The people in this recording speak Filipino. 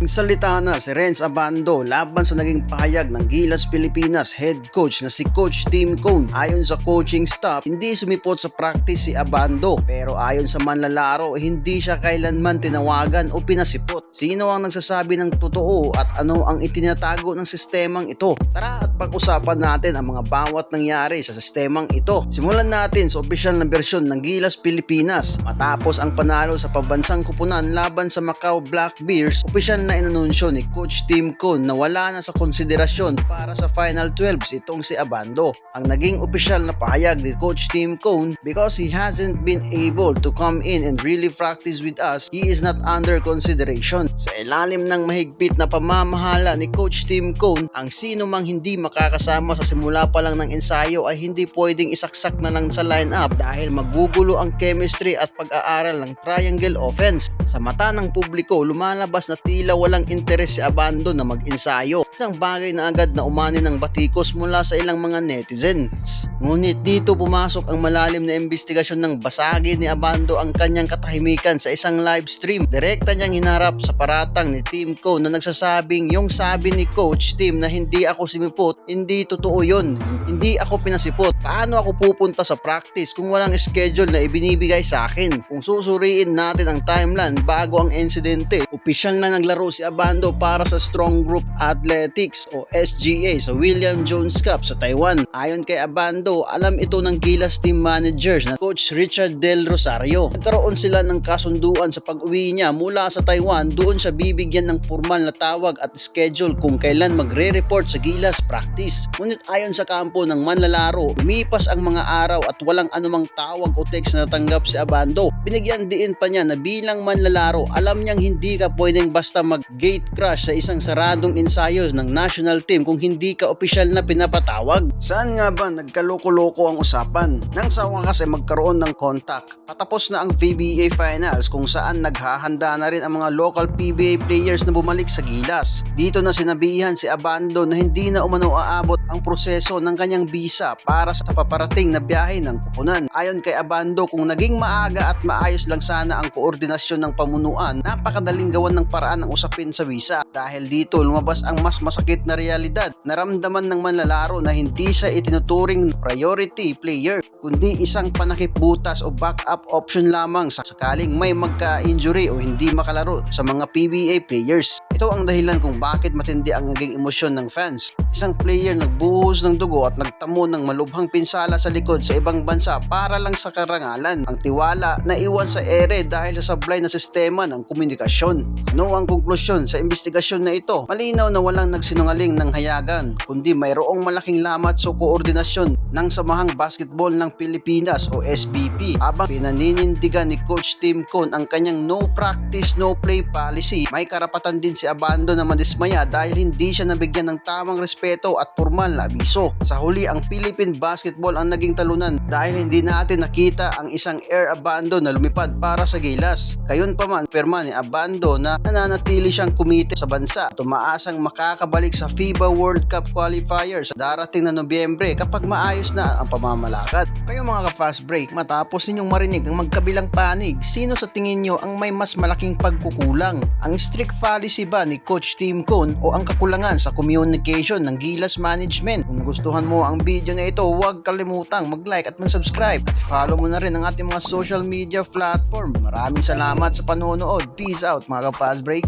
Nagsalita na si Renz Abando laban sa naging pahayag ng Gilas Pilipinas head coach na si Coach Tim Cone. Ayon sa coaching staff, hindi sumipot sa practice si Abando, pero ayon sa manlalaro, hindi siya kailanman tinawagan o pinasipot. Sino ang nagsasabi ng totoo at ano ang itinatago ng sistemang ito? Tara at pag-usapan natin ang mga bawat nangyari sa sistemang ito. Simulan natin sa opisyal na bersyon ng Gilas Pilipinas. Matapos ang panalo sa pambansang kupunan laban sa Macau Black Bears, opisyal na inanunsyo ni Coach Tim Cone na wala na sa konsiderasyon para sa Final 12 itong si Abando. Ang naging opisyal na pahayag ni Coach Tim Cone, because he hasn't been able to come in and really practice with us, he is not under consideration. Sa ilalim ng mahigpit na pamamahala ni Coach Tim Cone, ang sino mang hindi makakasama sa simula pa lang ng ensayo ay hindi pwedeng isaksak na lang sa lineup dahil magugulo ang chemistry at pag-aaral ng triangle offense. Sa mata ng publiko, lumalabas na tila walang interes si Abando na mag-ensayo. Isang bagay na agad na umani ng batikos mula sa ilang mga netizens. Ngunit dito pumasok ang malalim na investigasyon ng basagin ni Abando ang kanyang katahimikan sa isang live stream. Direkta niyang hinarap sa paratang ni Tim Cone na nagsasabing yung sabi ni Coach Tim na hindi ako simipot, hindi totoo yun. Hindi ako pinasipot. Paano ako pupunta sa practice kung walang schedule na ibinibigay sa akin? Kung susuriin natin ang timeline bago ang insidente, opisyal na naglaro si Abando para sa Strong Group Athletics o SGA sa William Jones Cup sa Taiwan. Ayon kay Abando, alam ito ng Gilas team managers na Coach Richard Del Rosario. Nagkaroon sila ng kasunduan sa pag-uwi niya mula sa Taiwan. Doon siya bibigyan ng formal na tawag at schedule kung kailan magre-report sa Gilas practice. Ngunit ayon sa kampo ng manlalaro, lumipas ang mga araw at walang anumang tawag o text na natanggap si Abando. Binigyan diin pa niya na bilang manlalaro, alam niyang hindi ka pwedeng basta mag-gate crash sa isang saradong ensayos ng national team kung hindi ka opisyal na pinapatawag. Saan nga ba nagkaloko-loko ang usapan? Nang sa wakas ay magkaroon ng contact. Patapos na ang PBA Finals kung saan naghahanda na rin ang mga local PBA players na bumalik sa Gilas. Dito na sinabihan si Abando na hindi na umano aabot ang proseso ng kanyang visa para sa paparating na biyahe ng kupunan. Ayon kay Abando, kung naging maaga at maayos lang sana ang koordinasyon ng pamunuan, napakadaling gawan ng paraan ng usapin sa visa. Dahil dito lumabas ang mas masakit na realidad. Naramdaman ng manlalaro na hindi siya itinuturing priority player, kundi isang panakipbutas o backup option lamang sa sakaling may magka-injury o hindi makalaro sa mga PBA players. Ito ang dahilan kung bakit matindi ang naging emosyon ng fans. Isang player nagbuhos ng dugo at nagtamo ng malubhang pinsala sa likod sa ibang bansa para lang sa karangalan. Ang tiwala na iwan sa ere dahil sa sablay na sistema ng komunikasyon. Ano ang konklusyon sa investigasyon na ito? Malinaw na walang nagsinungaling ng hayagan, kundi mayroong malaking lamat sa koordinasyon ng Samahang Basketball ng Pilipinas o SBP. Habang pinaninindigan ni Coach Tim Cone ang kanyang no practice, no play policy, may karapatan din si Abando na madismaya dahil hindi siya nabigyan ng tamang respeto at formal na abiso. Sa huli, ang Philippine Basketball ang naging talunan dahil hindi natin nakita ang isang Air Abando na lumipad para sa Gilas. Gayunpaman, pirma ni Abando na nananatili siyang kumite sa bansa at umaasang makakabalik sa FIBA World Cup qualifier sa darating na Nobyembre kapag maayos na ang pamamalakad. Kayo mga ka-fast break, matapos ninyong marinig ang magkabilang panig, sino sa tingin nyo ang may mas malaking pagkukulang? Ang strict policy ba ni Coach Tim Cone o ang kakulangan sa communication ng Gilas Management? Kung nagustuhan mo ang video na ito, huwag kalimutang mag-like at mag-subscribe at follow mo na rin ang ating mga social media platform. Maraming salamat sa panonood. Peace out mga ka-fast break.